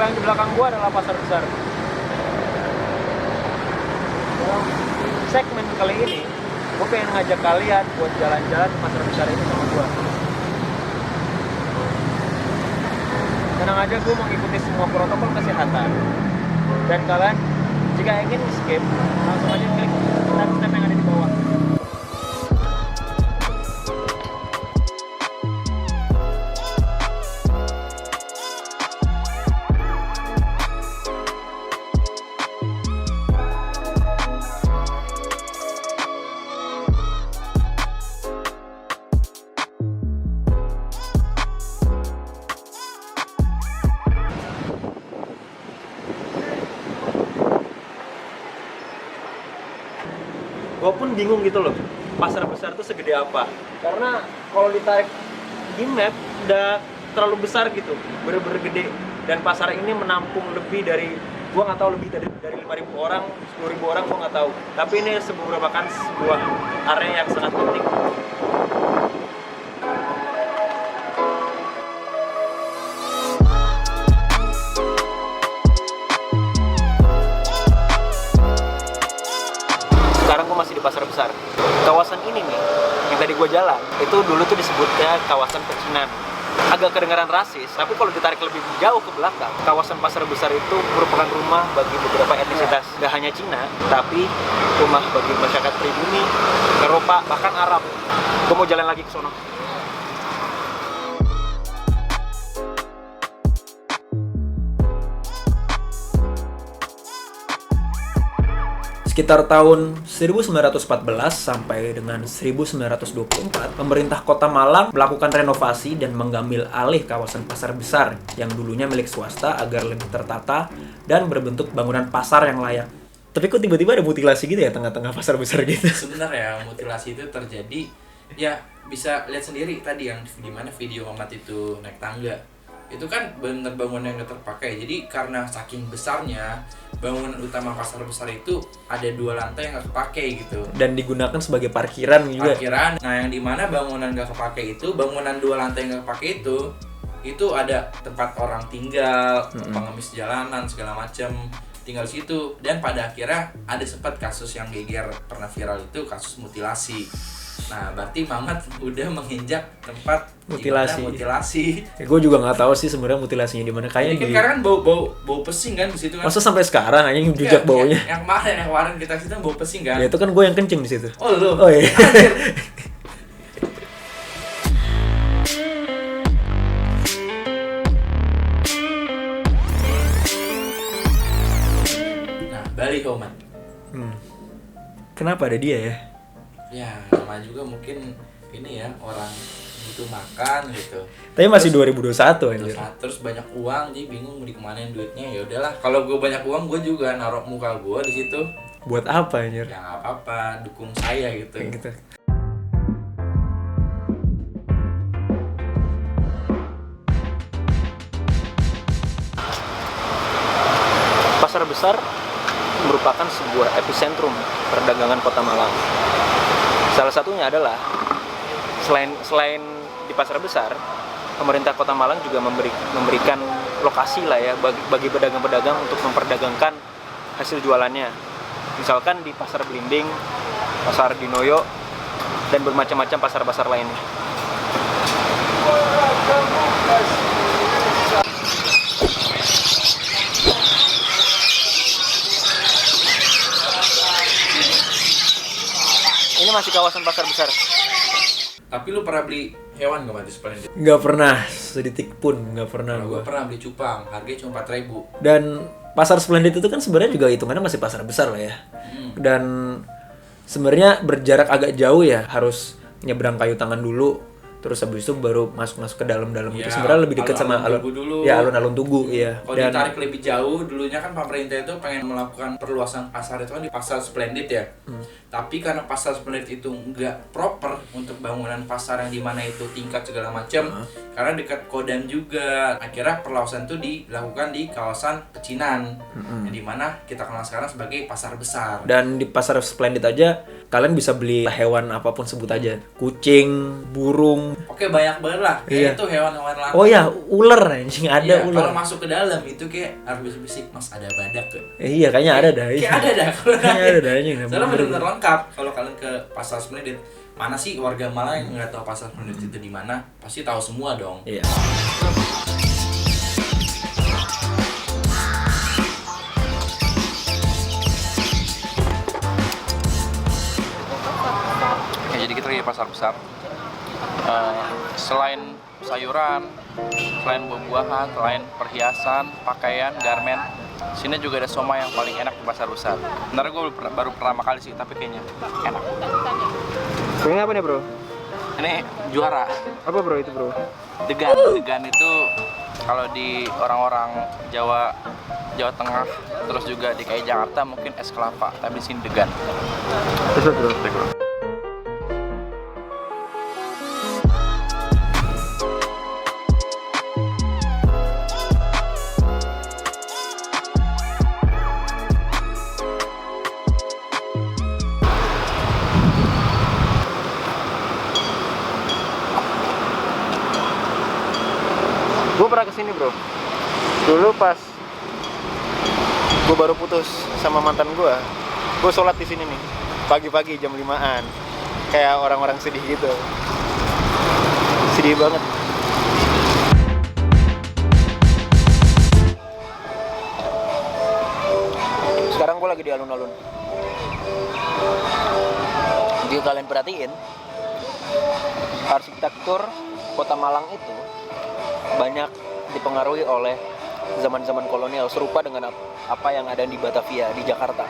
yang di belakang gua adalah pasar besar. Segmen kali ini gua pengen ngajak kalian buat jalan-jalan ke pasar besar ini sama gua. Tenang aja, gua mengikuti semua protokol kesehatan. Dan kalian jika ingin skip, langsung aja klik timestamp yang ada di bawah. Gue pun bingung gitu loh, pasar besar tuh segede apa. Karena kalau ditarik di map udah terlalu besar gitu, bener-bener gede. Dan pasar ini menampung lebih dari, gue nggak tahu, lebih dari 5.000 orang, 10.000 orang, gue nggak tahu. Tapi ini merupakan sebuah area yang sangat penting. Sekarang gue masih di pasar besar. Kawasan ini nih, yang tadi gue jalan, itu dulu tuh disebutnya kawasan pecinan. Agak kedengaran rasis, tapi kalau ditarik lebih jauh ke belakang, kawasan pasar besar itu merupakan rumah bagi beberapa etnisitas. Gak hanya Cina, tapi rumah bagi masyarakat pribumi, Eropa, bahkan Arab. Gue mau jalan lagi ke sono. Sekitar tahun 1914 sampai dengan 1924, pemerintah Kota Malang melakukan renovasi dan mengambil alih kawasan pasar besar yang dulunya milik swasta agar lebih tertata dan berbentuk bangunan pasar yang layak. Tapi kok tiba-tiba ada mutilasi gitu ya tengah-tengah pasar besar gitu? Sebenarnya mutilasi itu terjadi, ya bisa lihat sendiri tadi yang di mana video Mamat itu naik tangga. Itu kan benar bangunan yang gak terpakai. Jadi karena saking besarnya, bangunan utama pasar besar itu ada 2 lantai yang gak kepakai gitu. Dan digunakan sebagai parkiran juga. Parkiran. Nah, yang dimana bangunan gak kepakai itu, bangunan 2 lantai yang gak kepakai itu ada tempat orang tinggal, pengemis jalanan segala macam tinggal di situ. Dan pada akhirnya ada sempat kasus yang geger pernah viral itu kasus mutilasi. Nah, berarti Mamat udah menginjak tempat mutilasi. Ya, gue juga nggak tahu sih sebenarnya mutilasinya di mana. Kayaknya karena kan bau pesing kan di situ kan. Masa sampai sekarang aja jejak baunya. Yang kemarin kita situ bau pesing kan. Ya itu kan gue yang kencing di situ. Oh lu. Oh iya. Nah, balik ke Oman. Kenapa ada dia ya? Ya, nama juga mungkin ini ya, orang butuh makan gitu. Tapi masih 2021 anjir. Terus banyak uang, jadi bingung mau dikemanain duitnya. Ya udahlah, kalau gue banyak uang, gue juga naruh muka gue di situ. Buat apa anjir? Ya nggak apa-apa, dukung saya gitu. Kayak gitu. Pasar besar merupakan sebuah epicentrum perdagangan Kota Malang. Salah satunya adalah selain di pasar besar, pemerintah Kota Malang juga memberikan lokasi lah ya bagi pedagang-pedagang untuk memperdagangkan hasil jualannya. Misalkan di Pasar Belimbing, Pasar Dinoyo, dan bermacam-macam pasar-pasar lainnya. Ini masih kawasan pasar besar. Tapi lu pernah beli hewan gak Mati Splendid? Nggak pernah, sedetik pun nggak pernah Gue pernah beli cupang, harganya cuma 4.000. Dan pasar Splendid itu kan sebenarnya juga hitungannya masih pasar besar lah ya. Dan sebenarnya berjarak agak jauh ya, harus nyebrang kayu tangan dulu. Terus habis itu baru masuk ke dalam-dalam Ya, itu. Sebenarnya lebih dekat sama alun-alun Tugu ya. Kalau ditarik lebih jauh, dulunya kan pemerintah itu pengen melakukan perluasan pasar itu kan di Pasar Splendid ya. Tapi karena Pasar Splendid itu nggak proper untuk bangunan pasar yang dimana itu tingkat segala macam, karena dekat Kodam juga. Akhirnya perluasan itu dilakukan di kawasan Pecinan, yang dimana kita kenal sekarang sebagai pasar besar. Dan di pasar Splendid aja kalian bisa beli hewan apapun, sebut aja kucing, burung. Oke, banyak banget lah. Kayak itu hewan-hewan langka. Oh ya, ular anjing, ada Iya, ular. kalau masuk ke dalam itu kayak harus bisik, Mas ada badak tuh. Iya, kayaknya ada dah. Kayak ada dah kalau Kayaknya ada dah anjing. soalnya benar-benar lengkap. Kalau kalian ke pasar Splendid, mana sih warga Malang yang nggak tahu pasar Splendid itu di mana? Pasti tahu semua dong. Iya. Ya, jadi kita lagi di pasar besar. Selain sayuran, selain buah-buahan, selain perhiasan, pakaian, garmen, sini juga ada somai yang paling enak di pasar besar. Sebenarnya gue baru pertama kali sih, tapi kayaknya enak. Ini apa nih, Bro? Ini juara. Apa, Bro, itu, Bro? Degan. Degan itu kalau di orang-orang Jawa Tengah, terus juga di kayak Jakarta mungkin es kelapa, tapi di sini degan. Terus, Bro. Gue pernah kesini, Bro. Dulu pas gue baru putus sama mantan gue sholat di sini nih pagi-pagi jam 5-an, kayak orang-orang sedih gitu, sedih banget. Sekarang gue lagi di alun-alun. Jika kalian perhatiin, arsitektur kota Malang itu banyak dipengaruhi oleh zaman-zaman kolonial, serupa dengan apa yang ada di Batavia, di Jakarta.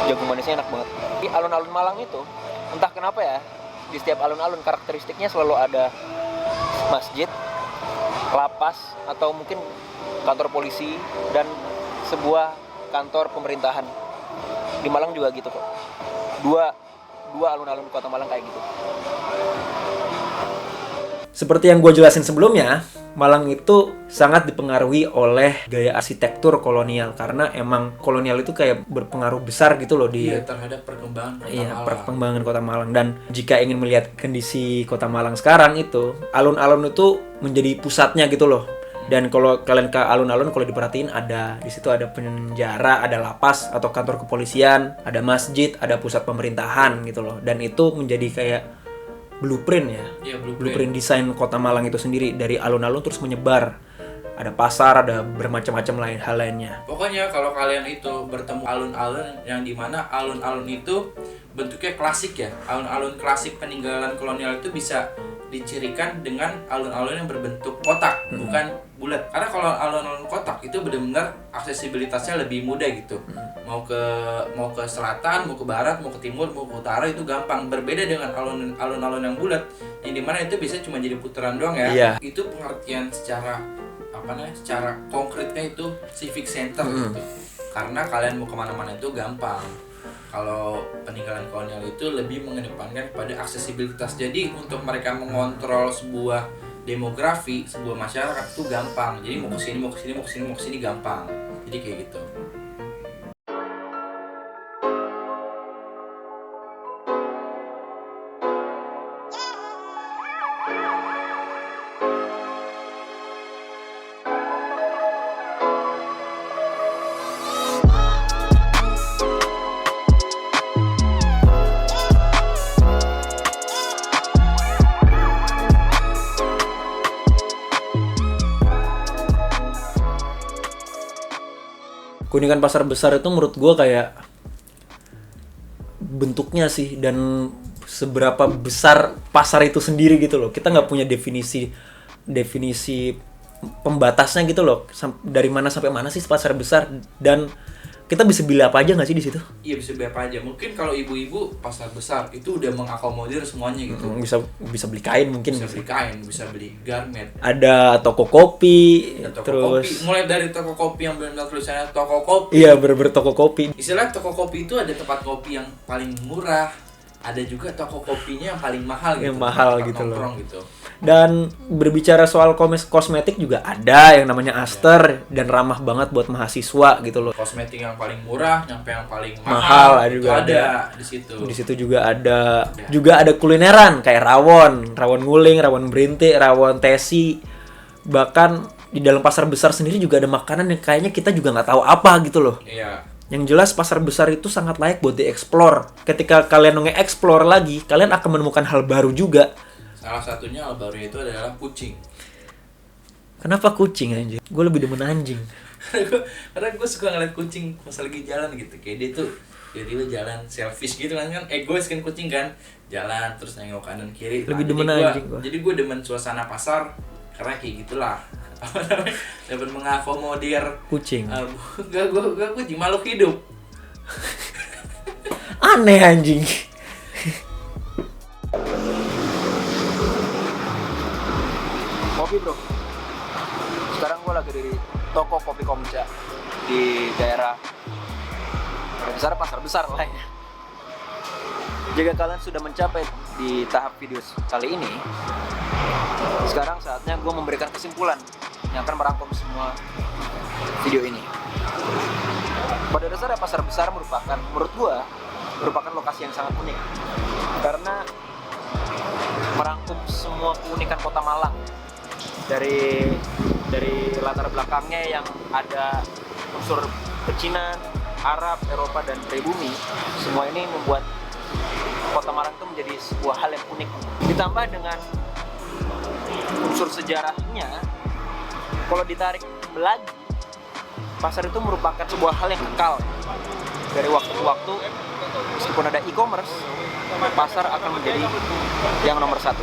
Jagung manisnya enak banget. Di alun-alun Malang itu, entah kenapa ya, di setiap alun-alun karakteristiknya selalu ada masjid, lapas, atau mungkin kantor polisi, dan sebuah kantor pemerintahan. Di Malang juga gitu kok. Dua alun-alun kota Malang kayak gitu. Seperti yang gue jelasin sebelumnya, Malang itu sangat dipengaruhi oleh gaya arsitektur kolonial, karena emang kolonial itu kayak berpengaruh besar gitu loh di terhadap perkembangan kota Malang. Perkembangan kota Malang. Dan jika ingin melihat kondisi kota Malang sekarang itu, alun-alun itu menjadi pusatnya gitu loh. Dan kalau kalian ke alun-alun, kalau diperhatiin di situ ada penjara, ada lapas atau kantor kepolisian, ada masjid, ada pusat pemerintahan gitu loh. Dan itu menjadi kayak blueprint ya. Iya, Blueprint desain kota Malang itu sendiri, dari alun-alun terus menyebar. Ada pasar, ada bermacam-macam hal lainnya. Pokoknya kalau kalian itu bertemu alun-alun yang dimana alun-alun itu bentuknya klasik ya, alun-alun klasik peninggalan kolonial itu bisa dicirikan dengan alun-alun yang berbentuk kotak, bukan bulat. Karena kalau alun-alun kotak itu benar-benar aksesibilitasnya lebih mudah gitu. Mau ke selatan, mau ke barat, mau ke timur, mau ke utara itu gampang. Berbeda dengan alun-alun yang bulat, yang dimana itu bisa cuma jadi putaran doang ya. Iya. Itu pengertian secara konkretnya itu civic center gitu. Karena kalian mau kemana-mana itu gampang. Kalau peninggalan kolonial itu lebih mengedepankan pada aksesibilitas. Jadi untuk mereka mengontrol sebuah demografi, sebuah masyarakat itu gampang. Jadi mau ke sini gampang. Jadi kayak gitu. Keunikan pasar besar itu menurut gue kayak bentuknya sih, dan seberapa besar pasar itu sendiri gitu loh. Kita nggak punya definisi pembatasnya gitu loh, dari mana sampai mana sih pasar besar, dan kita bisa beli apa aja nggak sih di situ? Iya, bisa beli apa aja. Mungkin kalau ibu-ibu pasar besar itu udah mengakomodir semuanya gitu. Bisa beli kain mungkin. Bisa beli kain, bisa beli garment. Ada toko kopi, Toko terus kopi. Mulai dari toko kopi yang benar-benar tulisannya toko kopi. iya, bener-bener toko kopi. Istilah toko kopi itu ada tempat kopi yang paling murah, ada juga toko kopinya yang paling mahal gitu. Yang mahal tempat gitu loh. nongkrong gitu. Dan berbicara soal kosmetik juga ada yang namanya Aster dan ramah banget buat mahasiswa gitu loh. Kosmetik yang paling murah nyampe yang paling Mahal itu juga ada di situ. Di situ juga ada kulineran kayak rawon nguling, rawon berintik, rawon tesi. Bahkan di dalam pasar besar sendiri juga ada makanan yang kayaknya kita juga nggak tahu apa gitu loh. Iya. Yang jelas pasar besar itu sangat layak buat dieksplor. Ketika kalian nge-explore lagi, kalian akan menemukan hal baru juga. Salah satunya hal baru itu adalah kucing. Kenapa kucing anjing? Gue lebih demen anjing. Karena gue suka ngeliat kucing pas lagi jalan gitu. Kayak dia tuh tiba-tiba jalan selfish gitu kan egois kan kucing kan. Jalan terus nengok kanan kiri. Lebih demen anjing gua. Jadi gue demen suasana pasar karena kayak gitulah. Apa namanya? Dapat mengakomodir Kucing. Gue kucing makhluk hidup. Aneh anjing. Kopi bro. Sekarang gue lagi di toko kopi Komja di daerah besar pasar besar lah ya. Jika kalian sudah mencapai di tahap video kali ini, sekarang saatnya gue memberikan kesimpulan yang akan merangkum semua video ini. Pada dasarnya pasar besar menurut gue merupakan lokasi yang sangat unik karena merangkum semua keunikan kota Malang. Dari latar belakangnya yang ada unsur pecinan, Arab, Eropa, dan pribumi, semua ini membuat kota Malang itu menjadi sebuah hal yang unik. Ditambah dengan unsur sejarahnya, kalau ditarik lagi, pasar itu merupakan sebuah hal yang kekal. Dari waktu ke waktu, meskipun ada e-commerce, pasar akan menjadi yang nomor satu.